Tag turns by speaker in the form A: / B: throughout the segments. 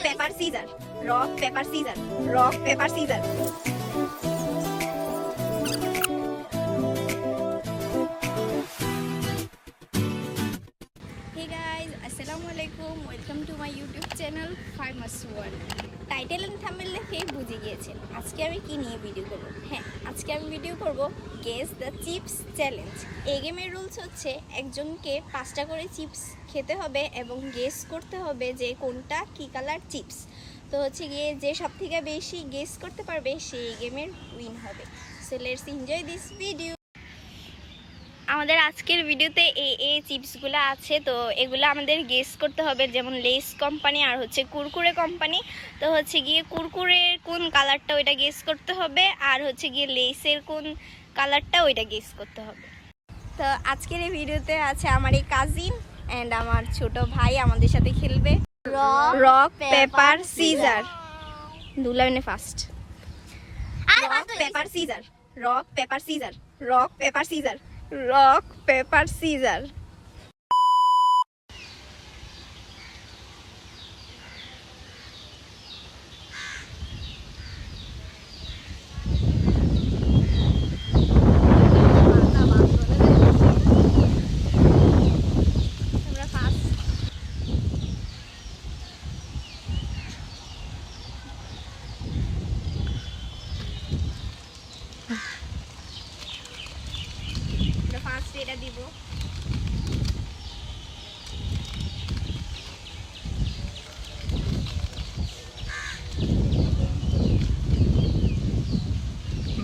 A: paper, scissor. Rock, paper, scissor. Rock, paper, scissor. Hey guys, Assalamualaikum. Welcome to my YouTube channel Famous World. Title and thumbnail দেখে বুঝে গিয়েছেন আজকে আমি কি নিয়ে ভিডিও করব। হ্যাঁ, আজকে আমি ভিডিও করব গেস দ্য চিপস চ্যালেঞ্জ। এই গেমের রুলস হচ্ছে একজনকে 5টা করে চিপস খেতে হবে এবং গেস করতে হবে যে কোনটা কি কালার চিপস। তো হচ্ছে গিয়ে যে সব থেকে বেশি গেস করতে পারবে সেই গেমের উইন হবে। So let's enjoy this video. আমাদের আজকের ভিডিওতে এই চিপসগুলো আছে, তো এগুলো আমাদের গেস করতে হবে, যেমন লেস কোম্পানি আর হচ্ছে কুরকুরে কোম্পানি। তো হচ্ছে গিয়ে কুরকুরের কোন কালারটা ওইটা গেস করতে হবে, আর হচ্ছে গিয়ে লেসের কোন কালারটা ওইটা গেস করতে হবে। তো আজকের এই ভিডিওতে আছে আমার এই কাজিন অ্যান্ড আমার ছোট ভাই আমাদের সাথে খেলবে। Rock paper scissor. দুলাইনে first. Rock paper scissor. Rock paper scissor. Rock paper scissor. Rock paper scissor. First এটা দিব।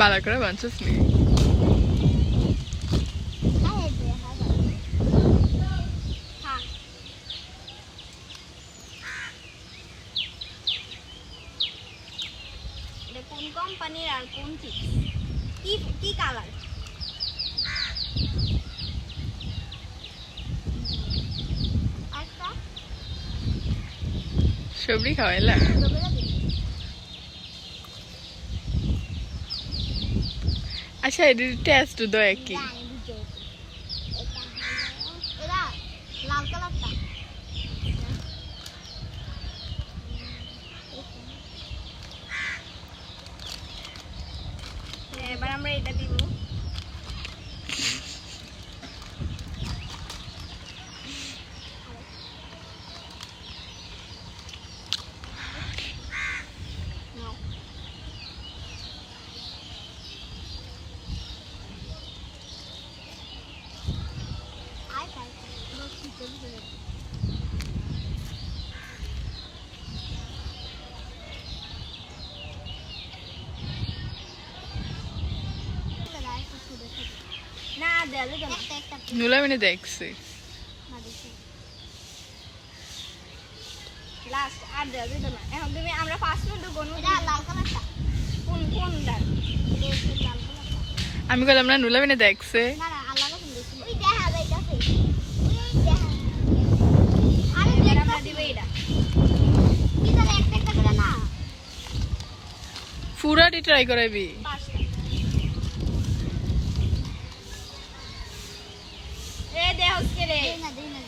B: বালা করে বানছিস নি?
A: কোন কোম্পানির আর কোন চিপস কি কালার?
B: সবরি খাওয়াইলা? আচ্ছা এটির টেস্ট তো একই।
A: লাল কালারটা এবার আমরা এটা দিব। না দেলে তো
B: নুলা মিনে দেখছি।
A: লাস্ট আর দেলে তো না। এখন তুমি আমরা ফার্স্ট মিনিট গনু। এটা লাল কালারটা কোনটা? লাল কালারটা
B: আমি কইলাম না নুলা মিনে দেখছে।
A: না না আলাদা কোন দেখছি। ওই দেখা যাইতাছে। ওই দেখা। আরে দেখ আমরা দিব এটা। কি জানি একটা করে না।
B: পুরাটি ট্রাই করাইবি?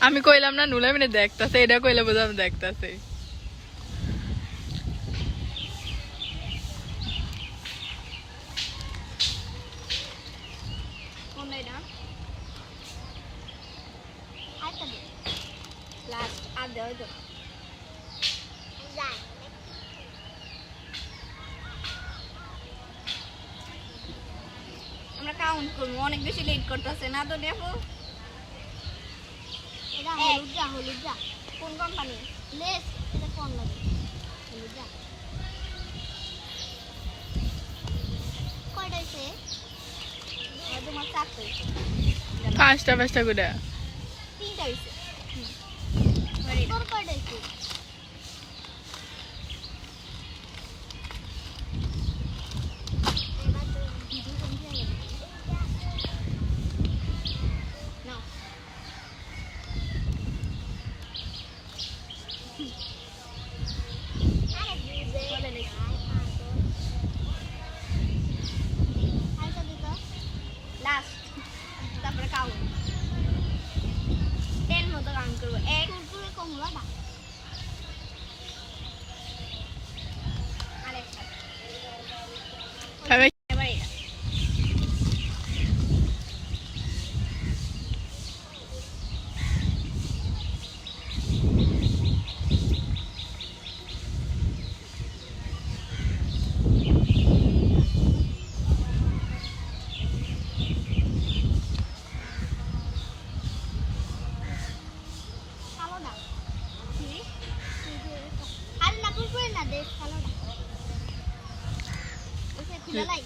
B: আমি কইলাম না নুলা মিনে দেখতাছে, এটা কইলে বোঝা আমি দেখতাছে। আমরা কাউন্ট করবো, অনেক বেশি লেট করতেছে না তো। দেখো হলুদা কোন কোম্পানি? লেস। এটা কোন লাগে? হলুদা কয়টা আছে? তোমার 4টা। 5টা করে
A: 3টা হইছে। তোর কয়টা আছে? তারপরে কাউন্ট 10 মতো কাউন্ট করবো। 1 কমলাটা
B: লেস কালোটা ওইসে খুলে লাই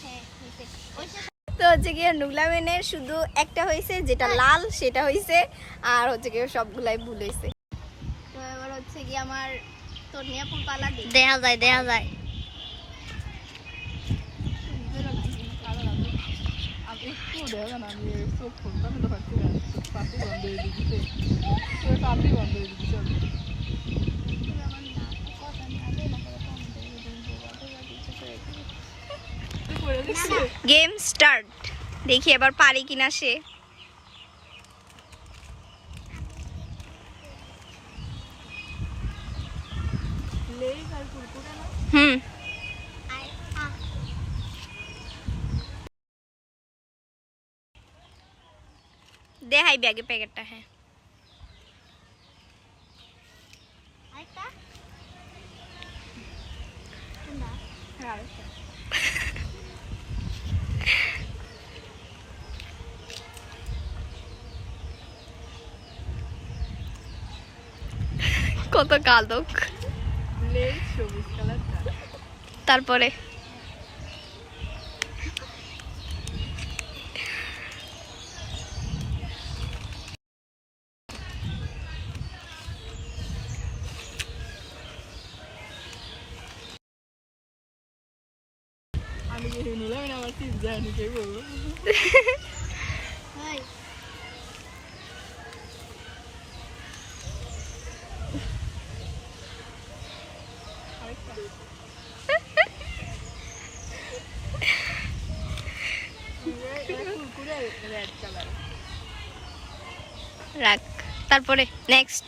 B: হ্যাঁ হইছে ওইসে
A: তো হচ্ছে গিয়ে নুলামেনের শুধু একটা হয়েছে যেটা লাল সেটা হয়েছে, আর হচ্ছে গিয়ে সবগুলাই ভুল হয়েছে। তো এবার হচ্ছে গিয়ে আমার তন্নিয়া ফুল পালা দিই।
B: দেখা যায়
A: গেম স্টার্ট, দেখি এবার পারি কিনা সে। হুম দেখাই ব্যাগে প্যাকেটটা। হ্যাঁ
B: আরেকটা
A: কত কালক। তারপরে
C: আমি যে নিলাম না আমার ঠিক জানি কে বলবো
B: হাই
C: কুরকুরে রেড কালার
A: রাখ। তারপরে নেক্সট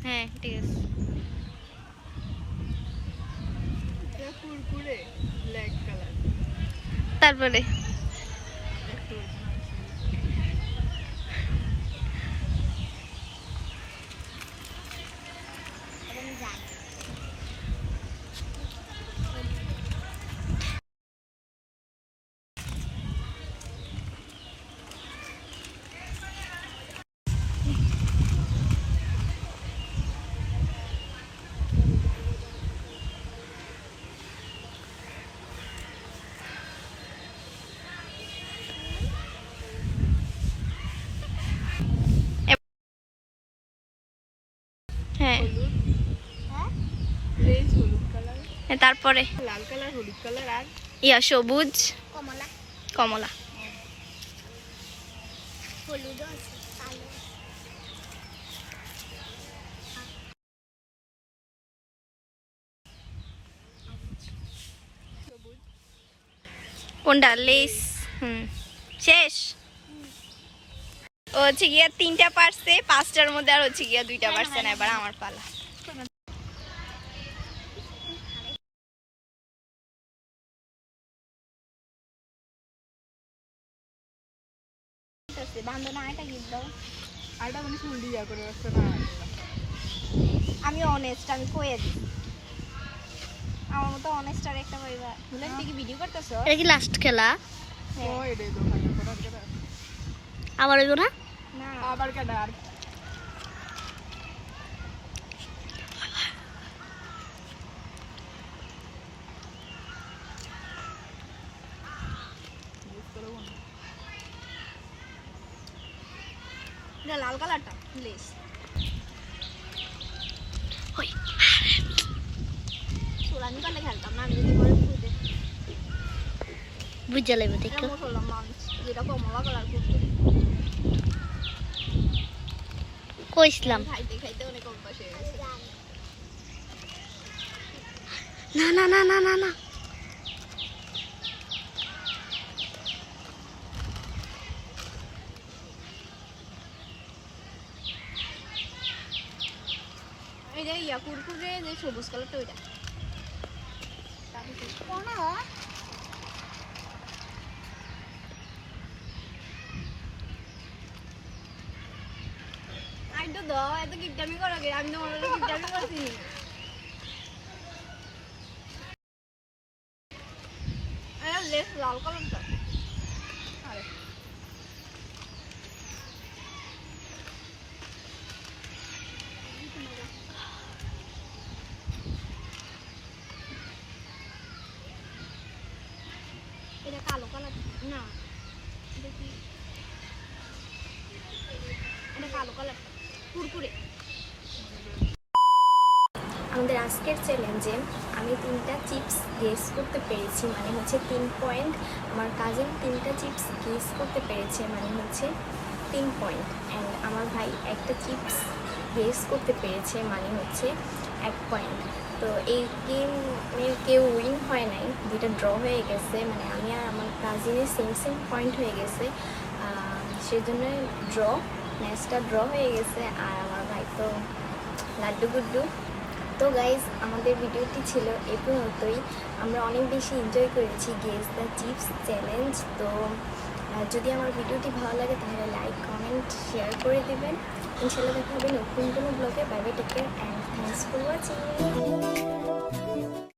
A: হ্যাঁ ঠিক আছে।
C: এটা কুরকুরে ব্ল্যাক কালার
A: তারপরে
C: একটু
B: আমি জানি
A: হ্যাঁ
C: হলুদ
B: হ্যাঁ
C: লেজ হলুদ কালার
A: তারপরে
C: লাল কালার হলুদ কালার আর
A: ইয়া সবুজ
B: কমলা
A: কমলা।
B: হলুদ আছে কালো
A: কোনটা লেস? শেষ। ও হচ্ছে গিয়া 3টা পারছে, 5টার মধ্যে আর হচ্ছে গিয়া 2টা পারছে না। এবার আমার পালা। বান্ধনা এটা গিফট দাও।
C: আরেকটা মানে ফুল দিয়া করে রাখছে না
A: আমি অনেস্ট, আমি কয়ে দিই আমার মতো অনেস্ট আর একটা পাইবা। বলে তুই কি ভিডিও করতেছো?
B: এটা কি লাস্ট খেলা
C: ও এটাই তো ভাই করার কথা
B: আবার হইব না
A: না
C: আবার কাটা আর
A: এটা লাল কালারটা লেস। সোলানি কালে খেলতাম না আমি, যদি করে ফুটে
B: বুঝা লাগবে
A: এটা
B: দেখো
A: মুসলমান মানুষ যেটা কমলা কালার করতে
B: কইছিলাম
A: খাইতে খাইতে অনেক অভ্যাস হয়ে গেছে।
B: না না না না না না
A: এটা ইয়া কুরকুরে যে সবুজ কালারটা ওইটা। আইডো দাও, এত কিপটামি করো কে? আমি তোমার কিপটামি করছি। লেস লাল কালারটা
B: কালো কালার না দেখি এটা কালো কালার কুরকুরে।
A: আমাদের আজকের চ্যালেঞ্জে আমি 3টা চিপস গেস করতে পেরেছি, মানে হচ্ছে 3 পয়েন্ট। আমার কাজিন 3টা চিপস গেস করতে পেরেছে, মানে হচ্ছে 3 পয়েন্ট। অ্যান্ড আমার ভাই একটা চিপস গেস করতে পেরেছে, মানে হচ্ছে 1 পয়েন্ট। তো এই গেমের কেউ উইন হয় নাই, দুইটা ড্র হয়ে গেছে, মানে আমি আর আমার কাজিনের সেম পয়েন্ট হয়ে গেছে, সেজন্য ড্র, ম্যাচটা ড্র হয়ে গেছে। আর আমার ভাই তো লাড্ডু গুড্ডু। তো গাইজ, আমাদের ভিডিওটি ছিল এ পর্যন্তই। আমরা অনেক বেশি এনজয় করেছি গেস দ্য চিপস চ্যালেঞ্জ। তো যদি আমার ভিডিওটি ভালো লাগে তাহলে লাইক, কমেন্ট, শেয়ার করে দেবেন। ইনশাল্লাহ দেখা হবে নতুন কোনো ব্লগে। Bye bye, take care and thanks for watching.